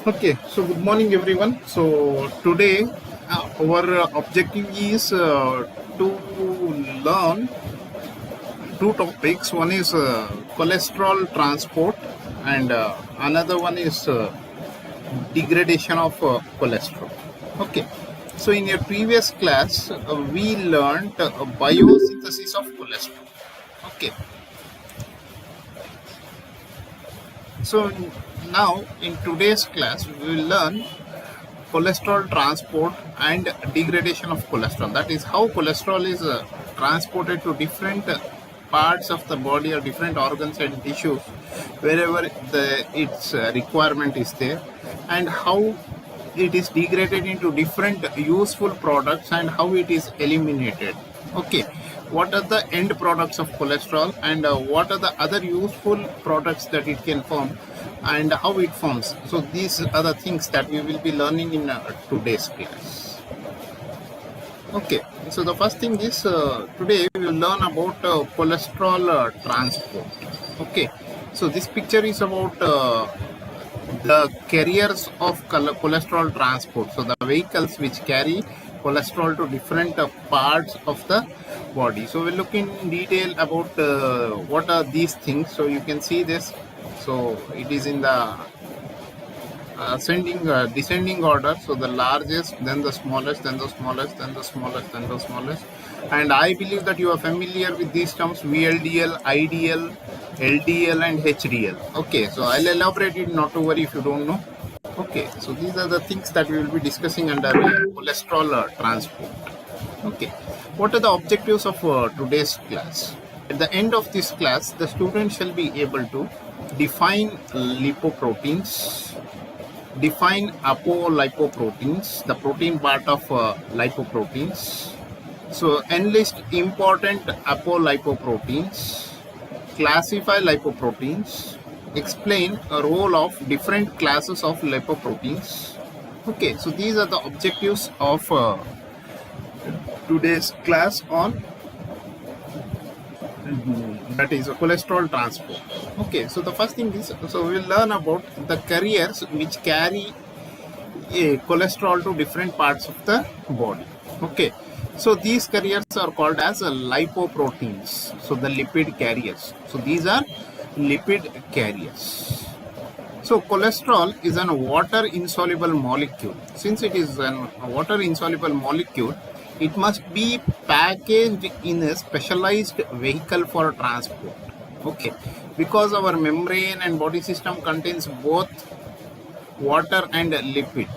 Okay, so good morning everyone. So today our objective is to learn two topics. One is cholesterol transport and another one is degradation of cholesterol. Okay, so in your previous class we learned biosynthesis of cholesterol. Okay, so now in today's class we will learn cholesterol transport and degradation of cholesterol. That is how cholesterol is transported to different parts of the body or different organs and tissues wherever its requirement is there, and how it is degraded into different useful products and how it is eliminated. Okay, what are the end products of cholesterol and what are the other useful products that it can form and how it forms. So these are the things that we will be learning in today's class. Okay, so the first thing is today we will learn about cholesterol transport. Okay, so this picture is about the carriers of cholesterol transport. So the vehicles which carry cholesterol to different parts of the body. So we'll look in detail about what are these things. So you can see this. So it is in the descending order. So the largest, then the smallest, then the smallest, then the smallest, then the smallest. And I believe that you are familiar with these terms: VLDL, IDL, LDL, and HDL. Okay, so I'll elaborate it. Not to worry if you don't know. Okay, so these are the things that we will be discussing under cholesterol transport. Okay, what are the objectives of today's class? At the end of this class, the student shall be able to define lipoproteins, define apolipoproteins, the protein part of lipoproteins. So enlist important apolipoproteins, classify lipoproteins, explain a role of different classes of lipoproteins. Okay, so these are the objectives of today's class on that is a cholesterol transport. Okay, so the first thing is, so we'll learn about the carriers which carry cholesterol to different parts of the body. Okay, so these carriers are called as lipoproteins. So the lipid carriers. So these are lipid carriers. So cholesterol is a water insoluble molecule. Since it is a water insoluble molecule, it must be packaged in a specialized vehicle for transport. Okay, because our membrane and body system contains both water and lipid.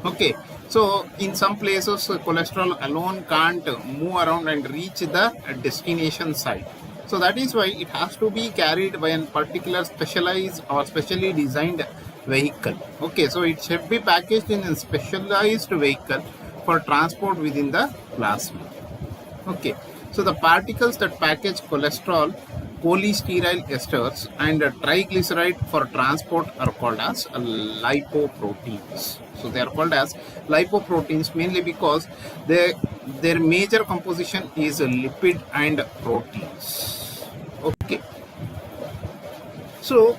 Okay, so in some places cholesterol alone can't move around and reach the destination site. So that is why it has to be carried by a particular specialized or specially designed vehicle. Okay, so it should be packaged in a specialized vehicle for transport within the plasma. Okay, so the particles that package cholesterol, cholesterol esters, and triglyceride for transport are called as lipoproteins. So they are called as lipoproteins mainly because their major composition is lipid and proteins. Okay, so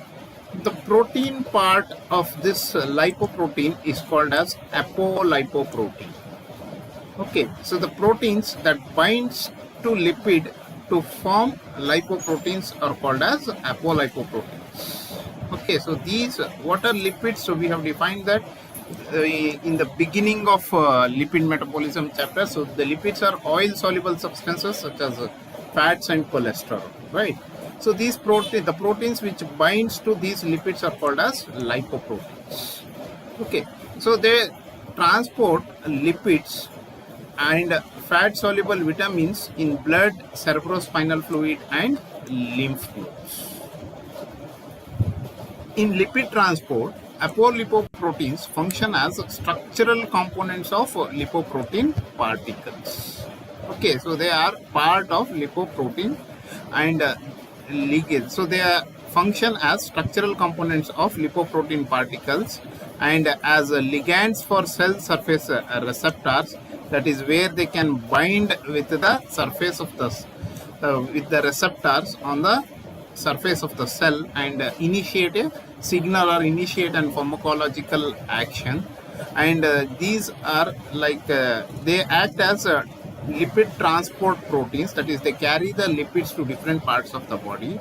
the protein part of this lipoprotein is called as apolipoprotein. Okay, so the proteins that binds to lipid to form lipoproteins are called as apolipoproteins. Okay, so these, what are lipids? So we have defined that in the beginning of lipid metabolism chapter. So the lipids are oil soluble substances such as fats and cholesterol, right? So these the proteins which binds to these lipids are called as lipoproteins. Okay, so they transport lipids and fat soluble vitamins in blood, cerebrospinal fluid, and lymph nodes. In lipid transport, apolipoproteins function as structural components of lipoprotein particles. Okay, so they are part of lipoprotein and ligands. So they function as structural components of lipoprotein particles and as ligands for cell surface receptors. That is where they can bind with the surface of the with the receptors on the surface of the cell and initiate a signal or initiate an pharmacological action. And these are like they act as lipid transport proteins, that is they carry the lipids to different parts of the body,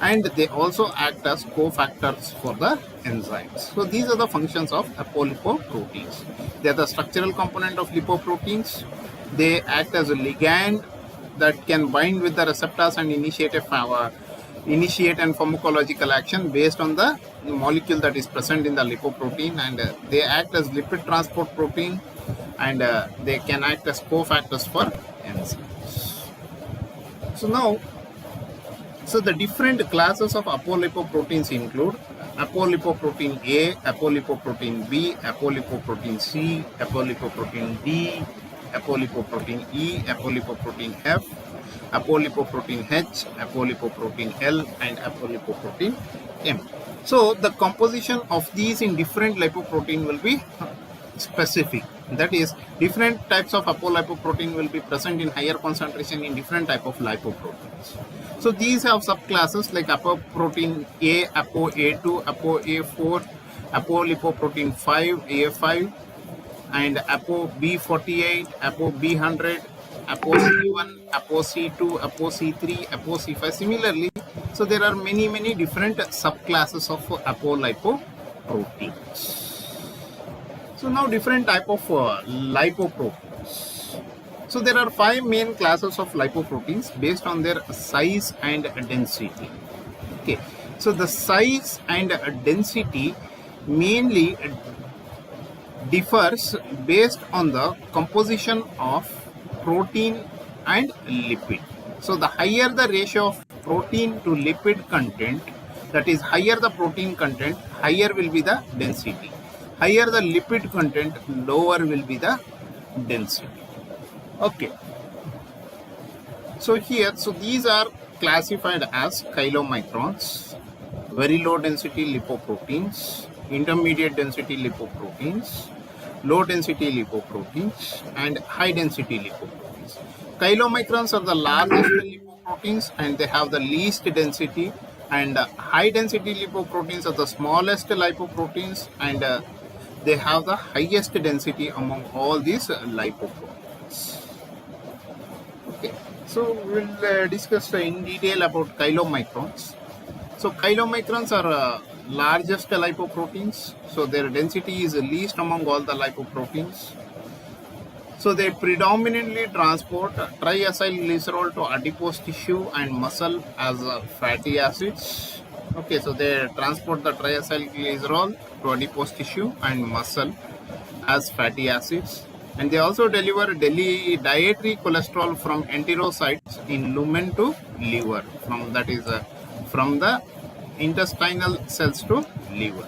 and they also act as cofactors for the enzymes. So these are the functions of apolipoproteins. They are the structural component of lipoproteins. They act as a ligand that can bind with the receptors and initiate and pharmacological action based on the molecule that is present in the lipoprotein, and they act as lipid transport protein, and they can act as cofactors for enzymes. So now, the different classes of apolipoproteins include apolipoprotein A, apolipoprotein B, apolipoprotein C, apolipoprotein D, apolipoprotein E, apolipoprotein F, apolipoprotein H, apolipoprotein L, and apolipoprotein M. So the composition of these in different lipoprotein will be specific. That is, different types of apolipoprotein will be present in higher concentration in different type of lipoproteins. So these have subclasses like apoprotein A, apo A2, apo A4, apolipoprotein 5, A5, and apo B48, apo B100, apo C1, apo C2, apo C3, apo C5. Similarly, so there are many different subclasses of apolipoproteins. So now different type of lipoproteins. So there are 5 main classes of lipoproteins based on their size and density. Okay, so the size and density mainly differs based on the composition of protein and lipid. So the higher the ratio of protein to lipid content, that is higher the protein content, higher will be the density. Higher the lipid content, lower will be the density. Okay. So here, these are classified as chylomicrons, very low density lipoproteins, intermediate density lipoproteins, low density lipoproteins, and high density lipoproteins. Chylomicrons are the largest lipoproteins and they have the least density, and high density lipoproteins are the smallest lipoproteins and they have the highest density among all these lipoproteins. Okay, so we'll discuss in detail about chylomicrons. So chylomicrons are largest lipoproteins, so their density is least among all the lipoproteins. So they predominantly transport triacylglycerol to adipose tissue and muscle as fatty acids. Okay, so they transport the triacylglycerol to adipose tissue and muscle as fatty acids, and they also deliver dietary cholesterol from enterocytes in lumen to liver, from the intestinal cells to liver.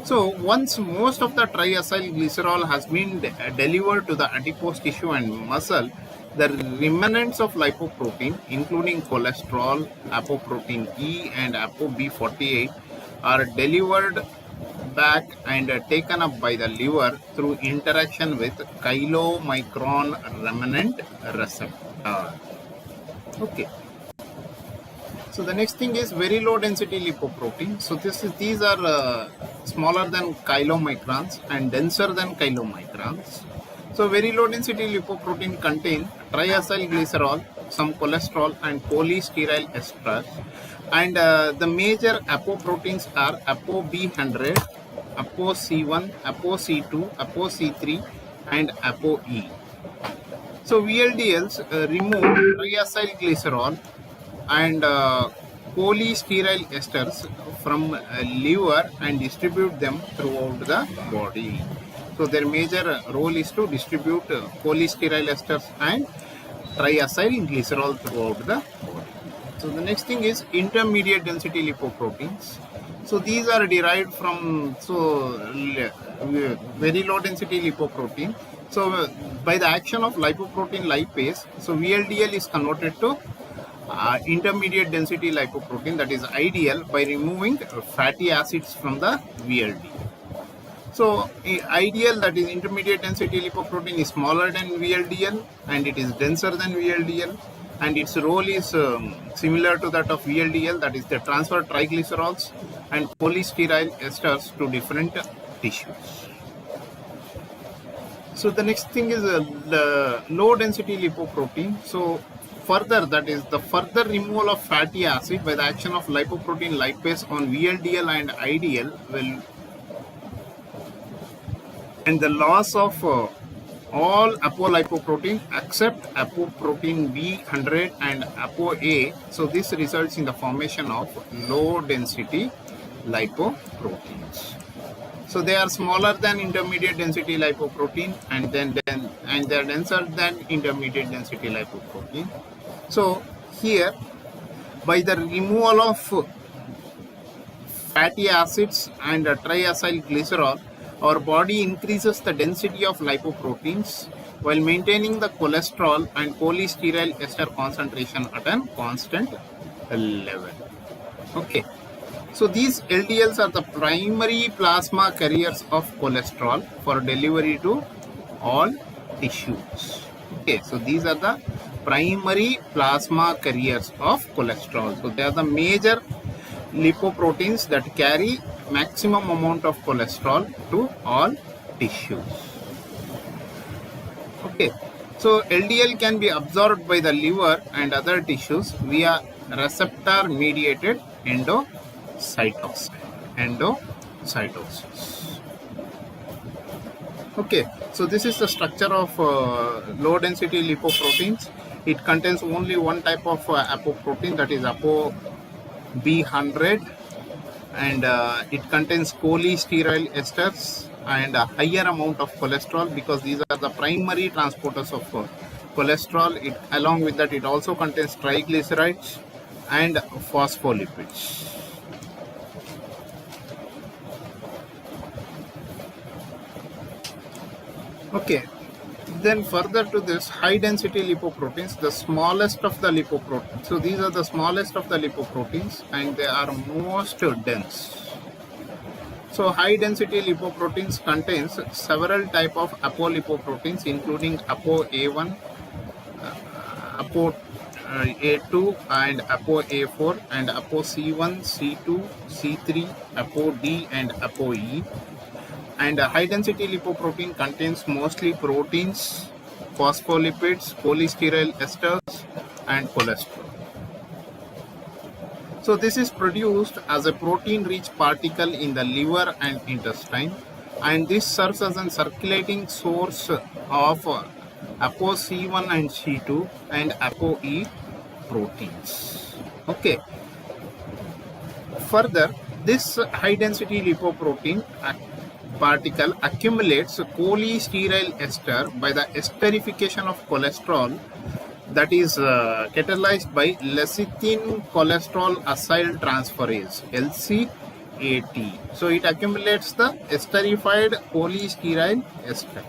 So once most of the triacylglycerol has been delivered to the adipose tissue and muscle, the remnants of lipoprotein, including cholesterol, apoprotein E, and ApoB48, are delivered back and taken up by the liver through interaction with chylomicron remnant receptor. Okay. So the next thing is very low density lipoprotein. So these are smaller than chylomicrons and denser than chylomicrons. So very low density lipoprotein contain triacylglycerol, some cholesterol, and polysteryl esters. And the major apoproteins are ApoB100, ApoC1, ApoC2, ApoC3, and ApoE. So VLDLs remove triacylglycerol and polysteryl esters from liver and distribute them throughout the body. So their major role is to distribute polysteryl esters and triacylglycerol throughout the body. So the next thing is intermediate density lipoproteins. So these are derived from very low density lipoprotein. So by the action of lipoprotein lipase, so VLDL is converted to intermediate density lipoprotein, that is ideal, by removing fatty acids from the VLDL. So ideal, that is intermediate density lipoprotein, is smaller than VLDL and it is denser than VLDL. And it is also delivered by the intestinal cells. and its role is similar to that of VLDL, that is the transfer triglycerols and polysteryl esters to different tissues. So the next thing is the low density lipoprotein. So further, that is the further removal of fatty acid by the action of lipoprotein lipase on VLDL and IDL will, and the loss of all apolipoprotein except apoprotein B100 and ApoA. So this results in the formation of low density lipoproteins. So they are smaller than intermediate density lipoprotein, and they are denser than intermediate density lipoprotein. So here, by the removal of fatty acids and triacyl glycerol, our body increases the density of lipoproteins while maintaining the cholesterol and polysteryl ester concentration at a constant level. Okay. So these LDLs are the primary plasma carriers of cholesterol for delivery to all tissues. Okay, so these are the primary plasma carriers of cholesterol. So they are the major lipoproteins that carry maximum amount of cholesterol to all tissues. Okay, so LDL can be absorbed by the liver and other tissues via receptor mediated endocytosis. Okay, so this is the structure of low density lipoproteins. It contains only one type of apoprotein, that is ApoB100, and it contains cholesterol esters and a higher amount of cholesterol, because these are the primary transporters of cholesterol. Along with that, it also contains triglycerides and phospholipids. Okay, then further to this, high density lipoproteins, the smallest of the lipoproteins. So these are the smallest of the lipoproteins, and they are most dense. So high density lipoproteins contains several type of apolipoproteins, including ApoA1, ApoA2 and ApoA4, and ApoC1, C2, C3, ApoD and ApoE. And a high density lipoprotein contains mostly proteins, phospholipids, polysteryl esters and cholesterol. So this is produced as a protein rich particle in the liver and intestine, and this serves as a circulating source of ApoC1 and C2 and ApoE proteins. Okay. Further, this high density lipoprotein particle accumulates cholesterol ester by the esterification of cholesterol, that is catalyzed by lecithin cholesterol acyl transferase, LCAT. So it accumulates the esterified cholesterol ester.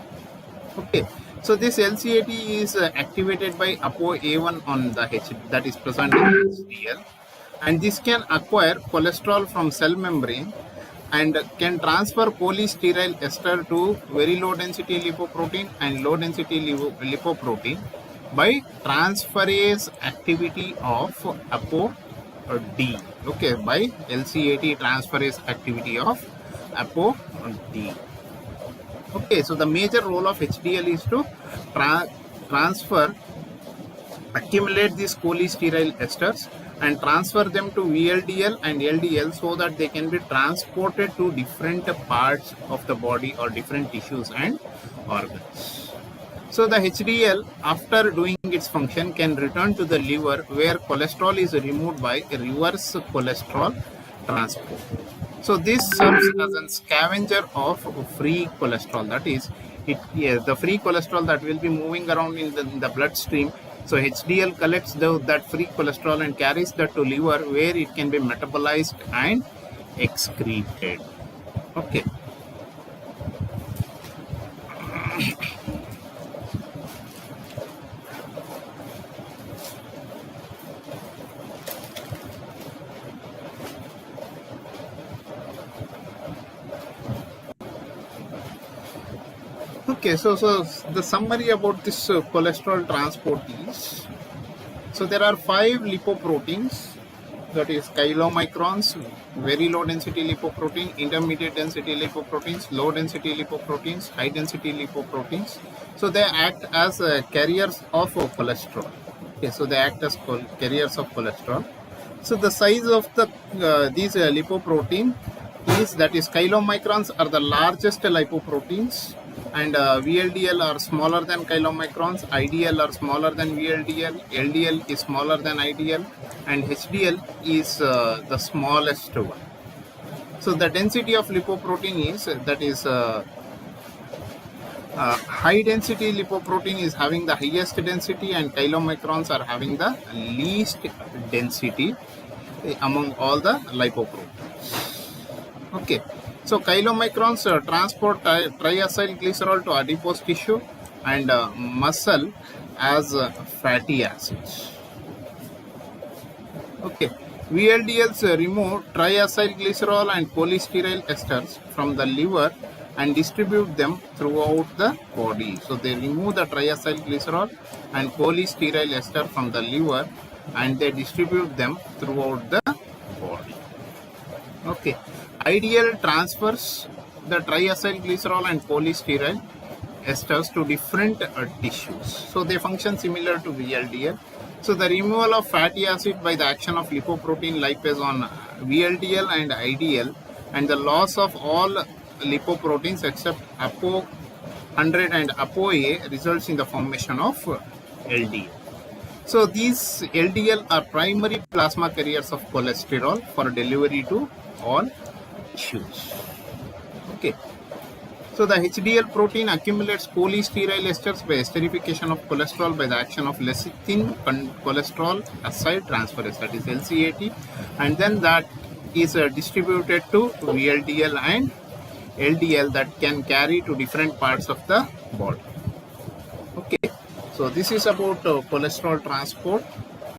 Okay, so this LCAT is activated by ApoA1 on the H, that is present in HDL, and this can acquire cholesterol from cell membrane and can transfer polysteryl ester to very low density lipoprotein and low density lipoprotein by transferase activity of ApoD. Okay, by LCAT transferase activity of ApoD. Okay, so the major role of HDL is to accumulate these cholesterol esters and transfer them to VLDL and LDL so that they can be transported to different parts of the body or different tissues and organs. So the HDL, after doing its function, can return to the liver where cholesterol is removed by reverse cholesterol transport. So this serves as a scavenger of free cholesterol, that is, the free cholesterol that will be moving around in the bloodstream. So HDL collects that free cholesterol and carries that to liver where it can be metabolized and excreted. Okay. Okay, so the summary about this cholesterol transport is, So there are 5 lipoproteins, that is chylomicrons, very low density lipoprotein, intermediate density lipoproteins, low density lipoproteins, high density lipoproteins. So they act as carriers of cholesterol. Okay, so they act as carriers of cholesterol. So the size of the these lipoprotein is, that is chylomicrons are the largest lipoproteins, and VLDL are smaller than chylomicrons, IDL are smaller than VLDL, LDL is smaller than IDL, and HDL is the smallest one. So the density of lipoprotein is, that is high density lipoprotein is having the highest density, and chylomicrons are having the least density among all the lipoproteins. Okay, so chylomicrons transport triacylglycerol to adipose tissue and muscle as fatty acids. Okay, VLDLs remove triacylglycerol and polysteryl esters from the liver and distribute them throughout the body. So they remove the triacylglycerol and polysteryl ester from the liver and they distribute them throughout the body. Okay, IDL transfers the triacylglycerol and polysteryl esters to different tissues. So they function similar to VLDL. So the removal of fatty acid by the action of lipoprotein lipase on VLDL and IDL, and the loss of all lipoproteins except ApoA100 and ApoA results in the formation of LDL. So these LDL are primary plasma carriers of cholesterol for delivery to all tissues. Okay. So the HDL protein accumulates polysteryl esters by esterification of cholesterol by the action of lecithin cholesterol acid transferase, that is LCAT, and then that is distributed to VLDL and LDL that can carry to different parts of the body. Okay, so this is about cholesterol transport.